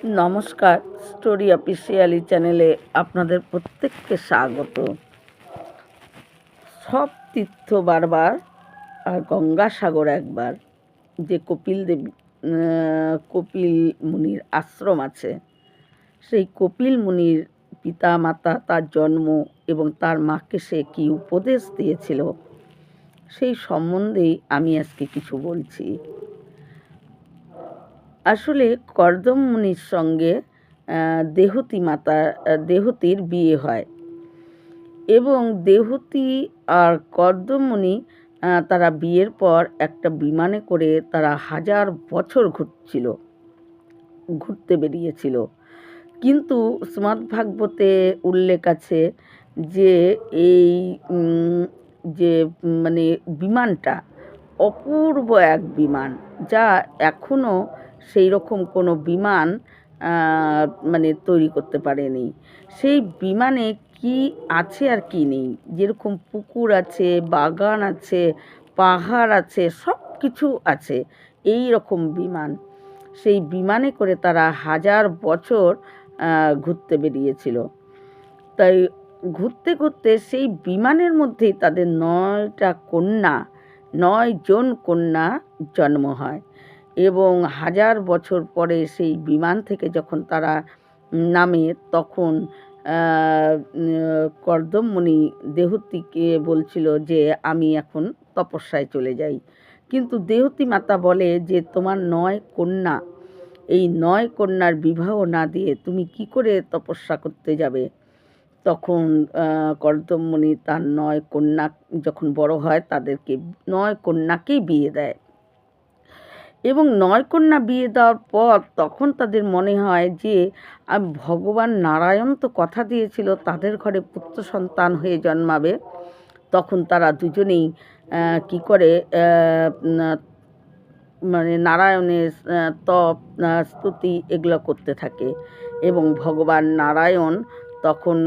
নমস্কার, story officially চ্যানেলে আপনাদের প্রত্যেককে স্বাগত। সব তীর্থ বারবার আর গঙ্গাসাগর একবার, যে কপিল মুনির আশ্রম আছে, সেই কপিল মুনির পিতা মাতা, তার জন্ম এবং তার মাকে সে কী উপদেশ দিয়েছিল সেই সম্বন্ধেই আমি আজকে কিছু বলছি। আসলে কর্দম মুনির সঙ্গে দেহতীর বিয়ে হয় এবং দেহতী আর কর্দম মুনি তারা বিয়ের পর একটা বিমানে করে তারা 1000 বছর ঘুরতে বেরিয়েছিল। কিন্তু শ্রীমদ্ভাগবতে উল্লেখ আছে যে এই যে মানে বিমানটা অপূর্ব এক বিমান, যা এখনও সেই রকম কোনো বিমান তৈরি করতে পারেনি। সেই বিমানে কি আছে আর কি নেই, যেরকম পুকুর আছে, বাগান আছে, পাহাড় আছে, সব কিছু আছে এই রকম বিমান। সেই বিমানে করে তারা 1000 বছর ঘুরতে বেরিয়েছিল। তাই ঘুরতে ঘুরতে সেই বিমানের মধ্যেই তাদের 9 জন কন্যা জন্ম হয় এবং 1000 বছর পরে সেই বিমান থেকে যখন তারা নামে, তখন কর্দম মুনি দেহতীকে বলছিল যে আমি এখন তপস্যায় চলে যাই। কিন্তু দেহতী মাতা বলে যে তোমার 9 কন্যা, এই 9 কন্যার বিবাহ না দিয়ে তুমি কি করে তপস্যা করতে যাবে? তখন কর্দম মুনি তার 9 কন্যা যখন বড় হয়, তাদেরকে 9 কন্যাকেই বিয়ে দেয় এবং 9 কন্যা বিয়ে দেওয়ার পর তখন তাদের মনে হয় যে ভগবান নারায়ণ তো কথা দিয়েছিল তাদের ঘরে পুত্র সন্তান হয়ে জন্মাবে। তখন তারা দুজনেই কি করে নারায়ণের তপ স্তুতি এগুলো করতে থাকে এবং ভগবান নারায়ণ তখন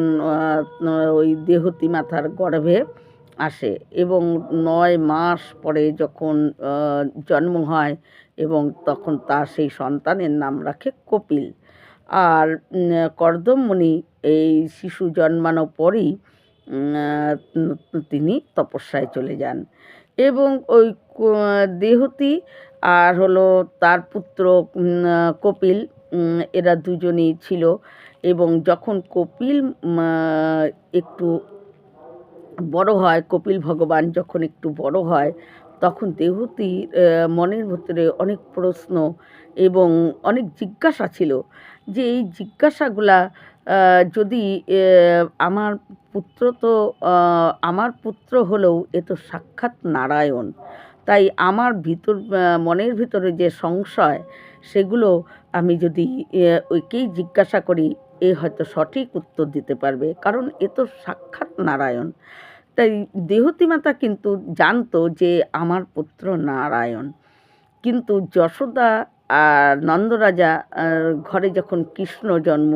ওই দেহতী মাতার গর্ভে আসে এবং 9 মাস পরে যখন জন্ম হয় এবং তখন তার সেই সন্তানের নাম রাখে কপিল। আর কর্দম মুনি এই শিশু জন্মানোর পরেই তিনি তপস্যায় চলে যান এবং ওই দেহতী আর হলো তার পুত্র কপিল, এরা দুজনেই ছিল। এবং যখন কপিল একটু বড় হয়, কপিল ভগবান যখন একটু বড় হয়, তখন দেহতীর মনের ভিতরে অনেক প্রশ্ন এবং অনেক জিজ্ঞাসা ছিল যে এই জিজ্ঞাসাগুলা যদি আমার আমার পুত্র হলেও এ তো সাক্ষাৎ নারায়ণ, তাই আমার মনের ভিতরে যে সংশয়, সেগুলো আমি যদি ওইকেই জিজ্ঞাসা করি, এ হয়তো সঠিক উত্তর দিতে পারবে, কারণ এ তো সাক্ষাৎ নারায়ণ। তাই দেহতী মাতা কিন্তু জানতো যে আমার পুত্র নারায়ণ। কিন্তু যশোদা আর নন্দরাজা ঘরে যখন কৃষ্ণ জন্ম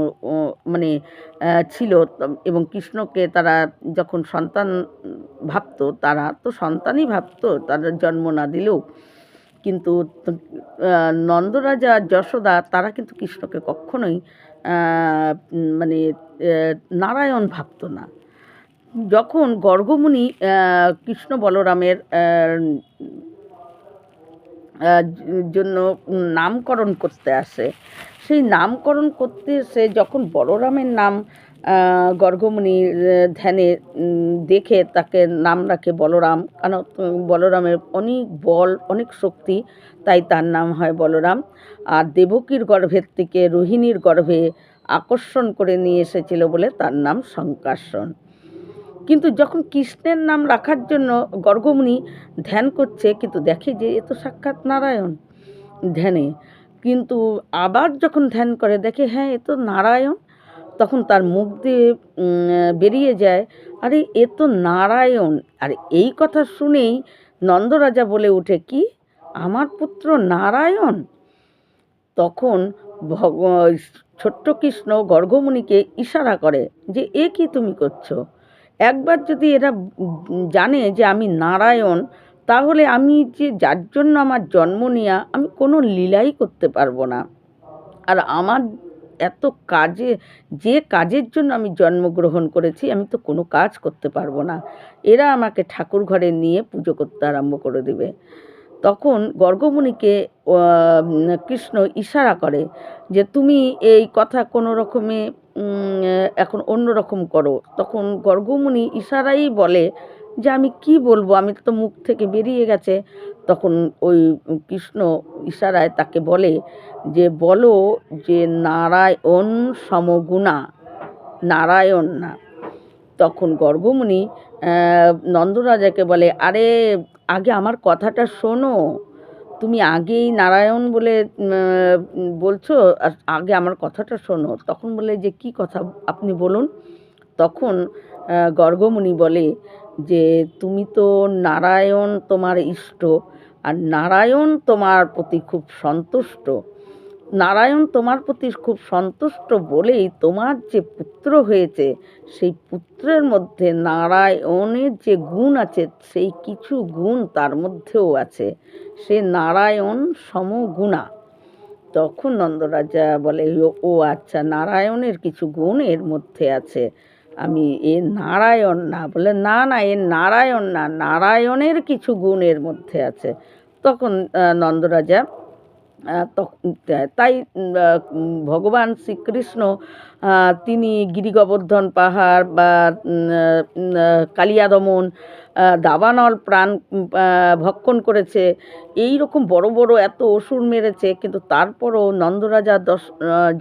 ছিল এবং কৃষ্ণকে তারা যখন সন্তান ভাবতো, তারা তো সন্তানই ভাবতো তাদের জন্ম না দিলেও, কিন্তু নন্দরাজা যশোদা তারা কিন্তু কৃষ্ণকে কখনোই নারায়ণ ভাবতো না। যখন গর্গমুনি কৃষ্ণ বলরামের জন্য নামকরণ করতে আসে, সেই নামকরণ করতে এসে যখন বলরামের নাম গর্গমুনি ধ্যানে দেখে তাকে নাম রাখে বলরাম, কারণ বলরামের অনেক বল, অনেক শক্তি, তাই তার নাম হয় বলরাম। আর দেবকীর গর্ভের থেকে রোহিণীর গর্ভে আকর্ষণ করে নিয়ে এসেছিল বলে তার নাম শঙ্কার্ষণ। কিন্তু যখন কৃষ্ণের নাম রাখার জন্য গর্গমুনি ধ্যান করছে, কিন্তু দেখে যে এ তো সাক্ষাৎ নারায়ণ ধ্যানে, কিন্তু আবার যখন ধ্যান করে দেখে হ্যাঁ এ তো নারায়ণ, তখন তার মুখ দিয়ে বেরিয়ে যায়, আরে এ তো নারায়ণ। আর এই কথা শুনেই নন্দরাজা বলে ওঠে, কি আমার পুত্র নারায়ণ? তখন ছোট্ট কৃষ্ণ গর্গমুনিকে ইশারা করে যে এ কি তুমি করছো? একবার যদি এরা জানে যে আমি নারায়ণ, তাহলে আমি যে যার জন্য আমার জন্ম নেওয়া, আমি কোনো লীলাই করতে পারবো না। আর আমার এত কাজে, যে কাজের জন্য আমি জন্মগ্রহণ করেছি আমি তো কোনো কাজ করতে পারবো না, এরা আমাকে ঠাকুর ঘরে নিয়ে পুজো করতে আরম্ভ করে দেবে। তখন গর্গমুনিকে কৃষ্ণ ইশারা করে যে তুমি এই কথা কোনো রকমে এখন অন্য রকম করো। তখন গর্গমুনি ইশারাই বলে যে আমি কি বলবো, আমি তো মুখ থেকে বেরিয়ে গেছে। তখন ওই কৃষ্ণ ইশারায় তাকে বলে যে বলো যে নারায়ণ সমগুণা, নারায়ণ না। তখন গর্গমুনি নন্দরাজাকে বলে, আরে আগে আমার কথাটা শোনো, তুমি আগেই নারায়ণ বলে বলছো, আর আগে আমার কথাটা শোনো। তখন বলে যে কি কথা আপনি বলুন। তখন গর্গমুনি বলে যে তুমি তো নারায়ণ তোমার ইষ্ট, আর নারায়ণ তোমার প্রতি খুব সন্তুষ্ট। নারায়ণ তোমার প্রতি খুব সন্তুষ্ট বলেই তোমার যে পুত্র হয়েছে সেই পুত্রের মধ্যে নারায়ণের যে গুণ আছে সেই কিছু গুণ তার মধ্যেও আছে, সে নারায়ণ সমগুণা। তখন নন্দরাজা বলে ও আচ্ছা, নারায়ণের কিছু গুণ এর মধ্যে আছে, আমি এ নারায়ণ না। বলে না না, এ নারায়ণ না, নারায়ণের কিছু গুণ এর মধ্যে আছে। তখন নন্দরাজা তাই ভগবান শ্রীকৃষ্ণ তিনি গিরি গোবর্ধন পাহাড় বা কালিয়া দমন, দাবানল প্রাণ ভক্ষণ করেছে, এই রকম বড় বড় এত অসুর মেরেছে, কিন্তু তারপরও নন্দরাজা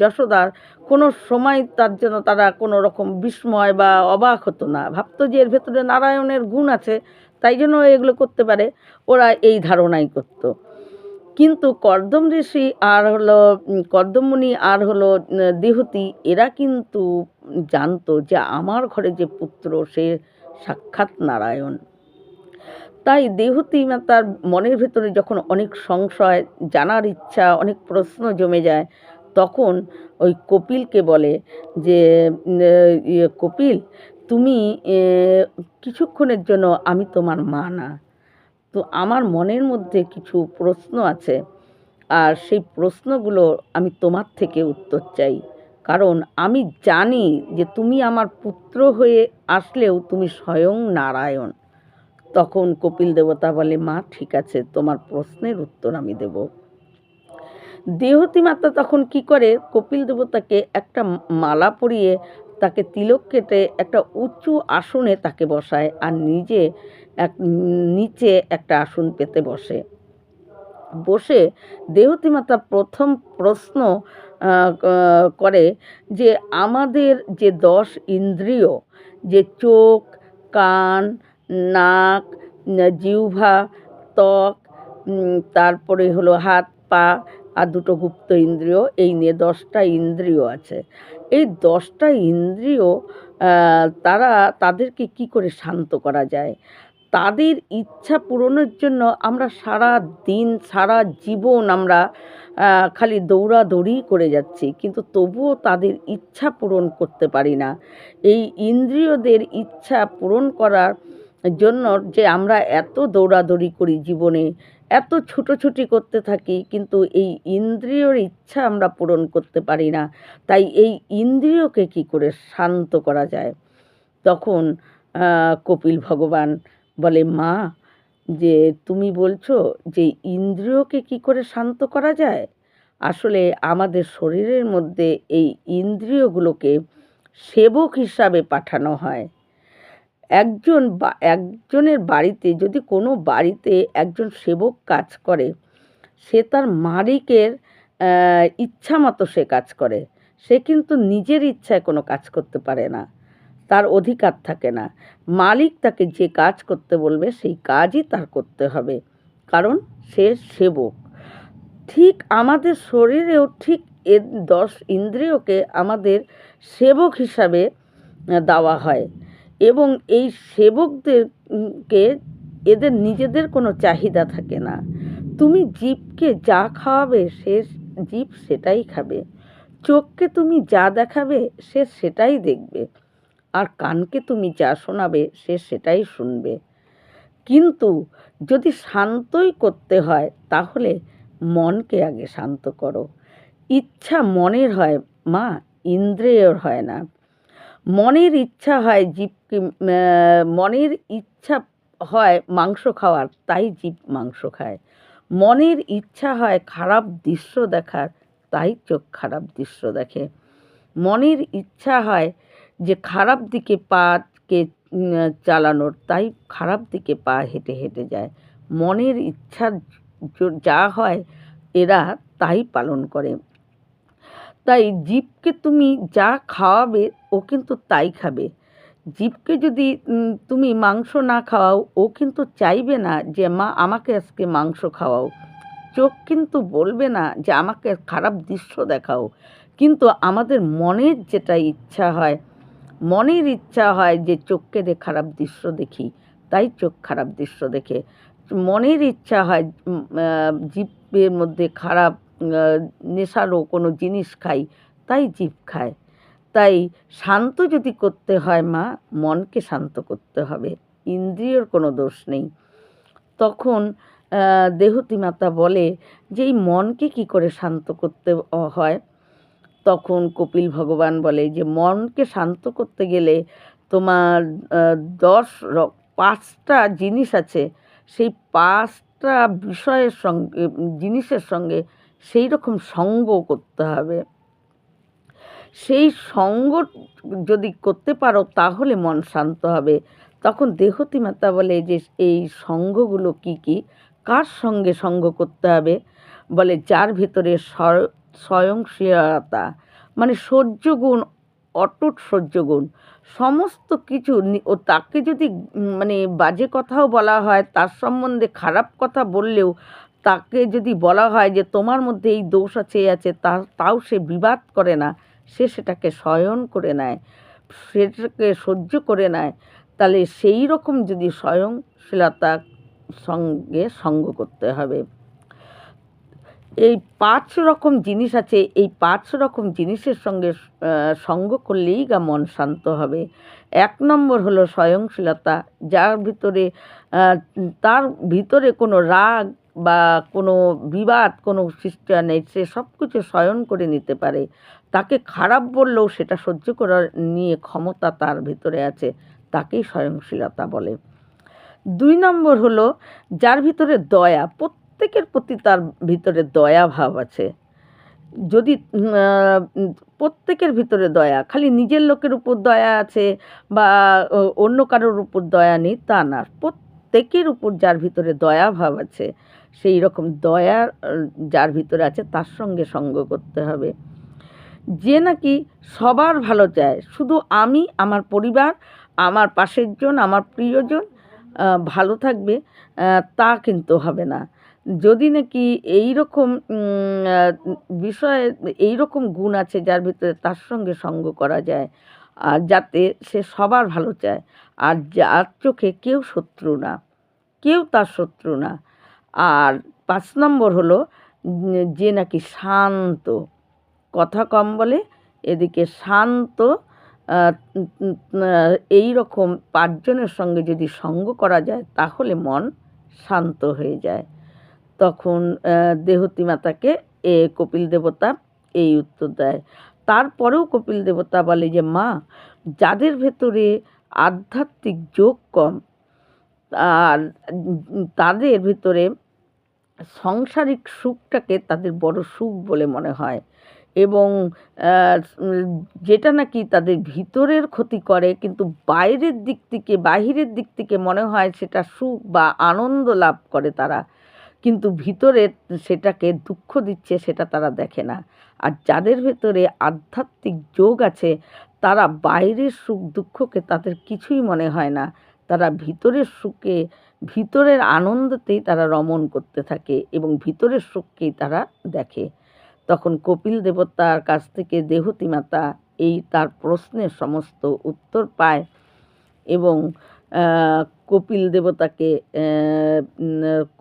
যশোদার কোনো সময় তার জন্য তারা কোনো রকম বিস্ময় বা অবাক হতো না, ভাবতো যে এর ভেতরে নারায়ণের গুণ আছে, তাই জন্য এগুলো করতে পারে, ওরা এই ধারণাই করতো। কিন্তু কর্দম ঋষি আর হলো কর্দমমুনি আর হলো দেহূতি, এরা কিন্তু জানতো যে আমার ঘরে যে পুত্র সে সাক্ষাৎ নারায়ণ। তাই দেহূতি তার মনের ভেতরে যখন অনেক সংশয়, জানার ইচ্ছা, অনেক প্রশ্ন জমে যায়, তখন ওই কপিলকে বলে যে কপিল তুমি কিছুক্ষণের জন্য, আমি তোমার মা না, তো আমার মনের মধ্যে কিছু প্রশ্ন আছে, আর সেই প্রশ্নগুলো আমি তোমার থেকে উত্তর চাই, কারণ আমি জানি যে তুমি আমার পুত্র হয়ে আসলেও তুমি স্বয়ং নারায়ণ। তখন কপিল দেবতা বলে মা ঠিক আছে, তোমার প্রশ্নের উত্তর আমি দেব। দেহতী মাতা তখন কি করে, কপিল দেবতাকে একটা মালা পরিয়ে তাকে তিলক কেটে একটা উঁচু আসনে তাকে বসায়, আর নিজে নিচে একটা আসন পেতে বসে। বসে দেহতী মাতা প্রথম প্রশ্ন করে যে আমাদের যে 10 ইন্দ্রিয়, যে চোখ, কান, নাক, জিহ্বা, ত্বক, তারপরে হলো হাত পা আর 2টো গুপ্ত ইন্দ্রিয়, এই নিয়ে 10টা ইন্দ্রিয় আছে। এই 10টা ইন্দ্রিয় তাদেরকে কি করে শান্ত করা যায়, তাদের ইচ্ছা পূরণের জন্য আমরা সারা দিন সারা জীবন আমরা খালি দৌড়াদৌড়ি করে যাচ্ছি, কিন্তু তবুও তাদের ইচ্ছা পূরণ করতে পারি না। এই ইন্দ্রিয়দের ইচ্ছা পূরণ করার জন্য যে আমরা এত দৌড়াদৌড়ি করি জীবনে, এত ছুটোছুটি করতে থাকি, কিন্তু এই ইন্দ্রিয়র ইচ্ছা আমরা পূরণ করতে পারি না। তাই এই ইন্দ্রিয়কে কি করে শান্ত করা যায়। তখন কপিল ভগবান বলে মা, যে তুমি বলছো যে ইন্দ্রিয়কে কি করে শান্ত করা যায়, আসলে আমাদের শরীরের মধ্যে এই ইন্দ্রিয়গুলোকে সেবক হিসাবে পাঠানো হয়। একজনের বাড়িতে যদি কোনো বাড়িতে একজন সেবক কাজ করে, সে তার মালিকের ইচ্ছা মতো সে কাজ করে, সে কিন্তু নিজের ইচ্ছায় কোনো কাজ করতে পারে না, তার অধিকার থাকে না। মালিক তাকে যে কাজ করতে বলবে সেই কাজই তার করতে হবে, কারণ সে সেবক। ঠিক আমাদের শরীরেও ঠিক এ 10 ইন্দ্রিয়কে আমাদের সেবক হিসাবে দেওয়া হয়, এবং এই সেবকদেরকে এদের নিজেদের কোনো চাহিদা থাকে না। তুমি জীবকে যা খাওয়াবে সে জীব সেটাই খাবে, চোখকে তুমি যা দেখাবে সে সেটাই দেখবে, আর কানকে তুমি যা শোনাবে সে সেটাই শুনবে। কিন্তু যদি শান্তই করতে হয় তাহলে মনকে আগে শান্ত করো। ইচ্ছা মনের হয়, মা ইন্দ্রিয়র হয় না। মনের ইচ্ছা হয় জীবকে, মনের ইচ্ছা হয় মাংস খাওয়ার, তাই জীব মাংস খায়। মনের ইচ্ছা হয় খারাপ দৃশ্য দেখার, তাই চোখ খারাপ দৃশ্য দেখে। মনের ইচ্ছা হয় যে খারাপ দিকে পাকে চালানোর, তাই খারাপ দিকে পা হেঁটে হেঁটে যায়। মনের ইচ্ছা যা হয় এরা তাই পালন করে। তাই জীবকে তুমি যা খাওয়াবে ও কিন্তু তাই খাবে। জীবকে যদি তুমি মাংস না খাওয়াও, ও কিন্তু চাইবে না যে মা আমাকে আজকে মাংস খাওয়াও। চোখ কিন্তু বলবে না যে আমাকে খারাপ দৃশ্য দেখাও। কিন্তু আমাদের মনের যেটা ইচ্ছা হয়, মনের ইচ্ছা হয় যে চোখকে খারাপ দৃশ্য দেখি, তাই চোখ খারাপ দৃশ্য দেখে। মনের ইচ্ছা হয় জিভের মধ্যে খারাপ নেশালো কোনো জিনিস খাই, তাই জিভ খায়। তাই শান্ত যদি করতে হয় মা, মনকে শান্ত করতে হবে, ইন্দ্রিয়র কোনো দোষ নেই। তখন দেহতী মাতা বলে যে এই মনকে কি করে শান্ত করতে হয়। তখন কপিল ভগবান বলে যে মনকে শান্ত করতে গেলে তোমার 5টা জিনিস আছে, সেই 5টা বিষয়ের সঙ্গে, জিনিসের সঙ্গে সেই রকম সঙ্গ করতে হবে। সেই সঙ্গ যদি করতে পারো তাহলে মন শান্ত হবে। তখন দেহতী মাতা বলে যে এই সঙ্গগুলো কি কি, কার সঙ্গে সঙ্গ করতে হবে। বলে যার ভিতরে স্বয়ংক্রিয়তা, মানে সহ্যগুণ, অটুট সহ্যগুণ, সমস্ত কিছু ও তাকে যদি মানে বাজে কথাও বলা হয়, তার সম্বন্ধে খারাপ কথা বললেও তাকে যদি বলা হয় যে তোমার মধ্যে এই দোষ আছে এই আছে, তাও সে বিবাদ করে না, সে সেটাকে সয়ন করে নেয়, সেটাকে সহ্য করে নেয়। তাহলে সেই রকম যদি সহনশীলতার সঙ্গে সঙ্গ করতে হবে। এই 5 রকম জিনিস আছে, এই 5 রকম জিনিসের সঙ্গে সঙ্গ করলেই মন শান্ত হবে। 1 নম্বর হলো সহনশীলতা, যার ভিতরে তার ভিতরে কোনো রাগ বা কোনো বিবাদ, কোনো সৃষ্টি নেই, সে সব কিছু সহন করে নিতে পারে। তাকে খারাপ বললেও সেটা সহ্য করার নিয়ে ক্ষমতা তার ভিতরে আছে, তাকেই সহনশীলতা বলে। 2 নম্বর হলো যার ভিতরে দয়া, প্রত্যেকের প্রতি তার ভিতরে দয়া ভাব আছে। যদি প্রত্যেকের ভিতরে দয়া, খালি নিজের লোকের উপর দয়া আছে বা অন্য কারোর উপর দয়া নেই তা না, প্রত্যেকের উপর যার ভিতরে দয়া ভাব আছে, সেই রকম দয়া যার ভিতরে আছে তার সঙ্গে সঙ্গ করতে হবে। যে নাকি সবার ভালো চায়, শুধু আমি, আমার পরিবার, আমার পাশের জন, আমার প্রিয়জন ভালো থাকবে, তা কিন্তু হবে না। যদি নাকি এই রকম বিষয়ে এই রকম গুণ আছে যার ভিতরে, তার সঙ্গে সঙ্গ করা যায়, আর যাতে সে সবার ভালো চায়, আর যার চোখে কেউ শত্রু না, কেউ তার শত্রু না। আর 5 নম্বর হলো যে নাকি শান্ত, কথা কম বলে, এদিকে শান্ত। এই রকম 5 জনের সঙ্গে যদি সঙ্গ করা যায় তাহলে মন শান্ত হয়ে যায়। তখন দেহতী মাতাকে কপিল দেবতা এই উত্তর দেয়। তারপরেও কপিল দেবতা বলে যে মা, যাদের ভেতরে আধ্যাত্মিক যোগ কম, আর তাদের ভিতরে সাংসারিক সুখটাকে তাদের বড় সুখ বলে মনে হয়, এবং যেটা নাকি তাদের ভিতরের ক্ষতি করে, কিন্তু বাহিরের দিক থেকে মনে হয় সেটা সুখ বা আনন্দ লাভ করে তারা, কিন্তু ভিতরে সেটাকে দুঃখ দিচ্ছে, সেটা তারা দেখে না। আর যাদের ভেতরে আধ্যাত্মিক যোগ আছে, তারা বাইরের সুখ দুঃখকে তাদের কিছুই মনে হয় না, তারা ভিতরের সুখে, ভিতরের আনন্দতেই তারা রমণ করতে থাকে এবং ভিতরের সুখকেই তারা দেখে। তখন কপিল দেবতার কাছ থেকে দেহতী মাতা এই তার প্রশ্নের সমস্ত উত্তর পায়, এবং কপিল দেবতাকে,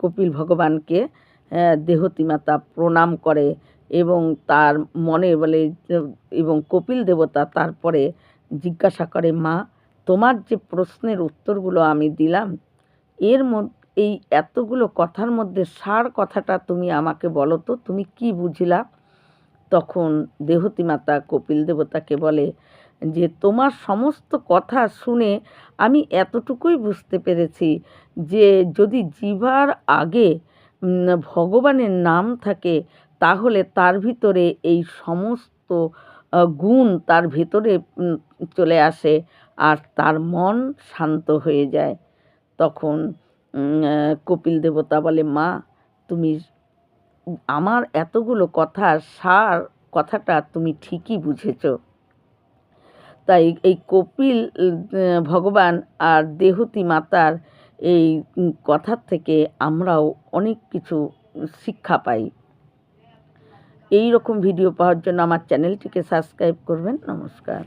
কপিল ভগবানকে দেহতী মাতা প্রণাম করে, এবং তার মনে বলে, এবং কপিল দেবতা তারপরে জিজ্ঞাসা করে মা, তোমার যে প্রশ্নের উত্তরগুলো আমি দিলাম, এই এতগুলো কথার মধ্যে সার কথাটা তুমি আমাকে বলো তো, তুমি কি বুঝলা। তখন দেহতী মাতা কপিল দেবতাকে বলে যে তোমার সমস্ত কথা শুনে আমি এতটুকুই বুঝতে পেরেছি যে যদি জিহ্বার আগে ভগবানের নাম থাকে তাহলে তার ভিতরে এই সমস্ত গুণ তার ভিতরে চলে আসে আর তার মন শান্ত হয়ে যায়। তখন কপিল দেবতা বলে মা তুমি আমার এতগুলো কথার সার কথাটা তুমি ঠিকই বুঝেছ। তাই এই কপিল ভগবান আর দেহতী মাতার এই কথার থেকে আমরাও অনেক কিছু শিক্ষা পাই। এই রকম ভিডিও পাওয়ার জন্য আমার চ্যানেলটিকে সাবস্ক্রাইব করবেন। নমস্কার।